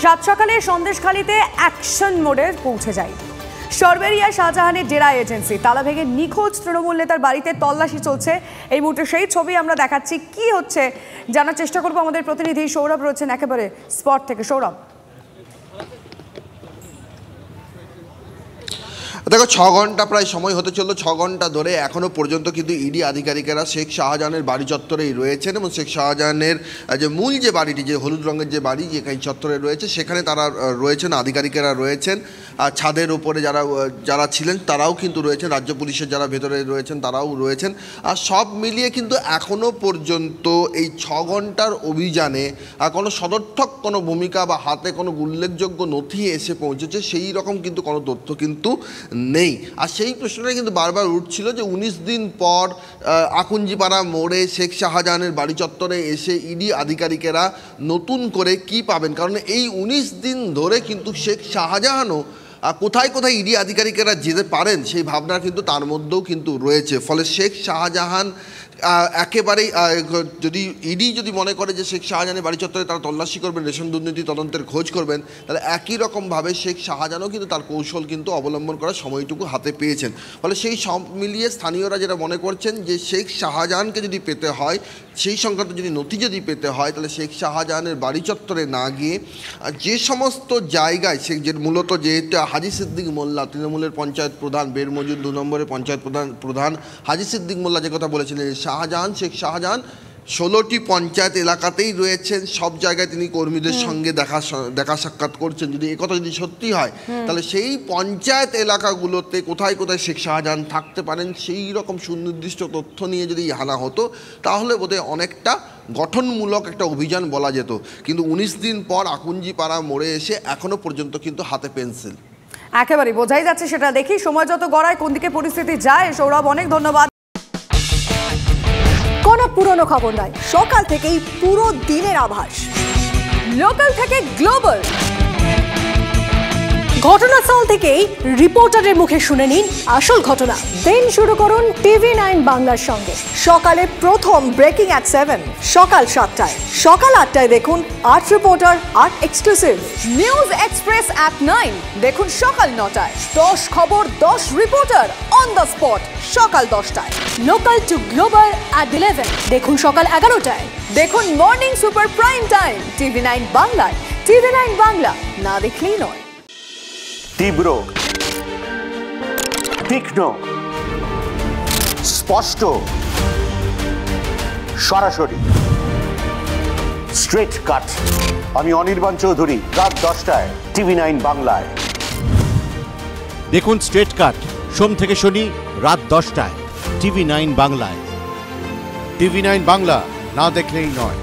সাত সকালে সন্দেশখালীতে অ্যাকশন মোডে পৌঁছে যায় সরবেরিয়া শাহজাহানের ডেরা এজেন্সি। তালা ভেঙে নিখোঁজ তৃণমূল নেতার বাড়িতে তল্লাশি চলছে এই মুহূর্তে, সেই ছবি আমরা দেখাচ্ছি। কি হচ্ছে জানার চেষ্টা করবো, আমাদের প্রতিনিধি সৌরভ রয়েছেন একেবারে স্পট থেকে। সৌরভ, দেখো 6 ঘন্টা প্রায় সময় হতে চললো। 6 ঘন্টা ধরে এখনও পর্যন্ত কিন্তু ইডি আধিকারিকেরা শেখ শাহজাহানের বাড়ি চত্বরেই রয়েছেন এবং শেখ শাহজাহানের যে মূল যে বাড়িটি, যে হলুদ রঙের যে বাড়ি যেখানে চত্বরে রয়েছে, সেখানে তারা রয়েছেন, আধিকারিকেরা রয়েছেন। আর ছাদের উপরে যারা ছিলেন তারাও কিন্তু রয়েছেন, রাজ্য পুলিশের যারা ভেতরে রয়েছেন তারাও রয়েছেন। আর সব মিলিয়ে কিন্তু এখনও পর্যন্ত এই 6 ঘন্টার অভিযানে কোনো সদর্থক কোনো ভূমিকা বা হাতে কোনো উল্লেখযোগ্য নথি এসে পৌঁছেছে সেই রকম কিন্তু কোনো তথ্য কিন্তু নেই। আর সেই প্রশ্নটা কিন্তু বারবার উঠছিল যে 19 দিন পর আকুঞ্জিপাড়া মোড়ে শেখ শাহজাহানের বাড়ি চত্বরে এসে ইডি আধিকারিকেরা নতুন করে কি পাবেন, কারণ এই 19 দিন ধরে কিন্তু শেখ শাহজাহানও কোথায় কোথায় ইডি আধিকারিকেরা যেতে পারেন সেই ভাবনা কিন্তু তার মধ্যেও কিন্তু রয়েছে। ফলে শেখ শাহজাহান একেবারেই যদি ইডি যদি মনে করে যে শেখ শাহজাহানের বাড়ি চত্বরে তারা তল্লাশি করবেন, রেশন দুর্নীতি তদন্তের খোঁজ করবেন, তাহলে একই রকমভাবে শেখ শাহজাহানও কিন্তু তার কৌশল কিন্তু অবলম্বন করার সময়টুকু হাতে পেয়েছেন। ফলে সেই সব মিলিয়ে স্থানীয়রা যেটা মনে করছেন যে শেখ শাহজাহানকে যদি পেতে হয়, সেই সংক্রান্ত যদি নথি যদি পেতে হয়, তাহলে শেখ শাহজাহানের বাড়ি চত্বরে না গিয়ে যে সমস্ত জায়গায় সে যে মূলত যেটা হাজি সিদ্দিক মোল্লা, তৃণমূলের পঞ্চায়েত প্রধান, বেরমজুদ 2 নম্বরের পঞ্চায়েত প্রধান হাজি সিদ্দিক মোল্লা যে কথা বলেছিলেন, শেখ শাহজাহান 16টি পঞ্চায়েত এলাকাতেই রয়েছেন, সব জায়গায় তিনি কর্মীদের সঙ্গে দেখা সাক্ষাৎ করছেন। যদি একথা যদি সত্যি হয়, তাহলে সেই পঞ্চায়েত এলাকাগুলোতে কোথায় কোথায় শেখ শাহজাহান থাকতে পারেন সেই রকম সুনির্দিষ্ট তথ্য নিয়ে যদি হানা হতো, তাহলে বোধহয় অনেকটা গঠনমূলক একটা অভিযান বলা যেত। কিন্তু 19 দিন পর আকুঞ্জিপাড়া মোড়ে এসে এখনো পর্যন্ত কিন্তু হাতে পেন্সিল। একেবারে বোঝাই যাচ্ছে সেটা দেখি সময় যত গড়ায় কোন দিকে পরিস্থিতি যায়। সৌরভ, অনেক ধন্যবাদ। কোনো পুরনো খবর নয়, সকাল থেকেই পুরো দিনের আভাস, লোকাল থেকে গ্লোবাল, ঘটনাস্থল থেকেই রিপোর্টারের মুখে শুনে নিন আসল ঘটনা। দিন শুরু করুন TV9 বাংলার সঙ্গে। সকালে প্রথম ব্রেকিং অ্যাট 7, সকাল 7টায়, সকাল 8টায় দেখুন 8 reporter 8 exclusive. News express at 9 দেখুন সকাল 9টায়, 10 খবর 10 রিপোর্টার অন দ্য স্পট সকাল 10টায়। লোকাল টু গ্লোবাল অ্যাট 11 দেখুন সকাল 11টায়। দেখুন morning super prime time TV9 বাংলায়। TV9 বাংলা না দেখলেই নয়। তীব্র, তীক্ষ্ণ, স্পষ্ট, সরাসরি, স্ট্রেট কাট। আমি অনির্বাণ চৌধুরী, রাত 10টায় TV9 বাংলায়। দেখুন স্ট্রেট কাট সোম থেকে শনি রাত 10টায় TV9 বাংলায়। TV9 বাংলা না দেখলেই নয়।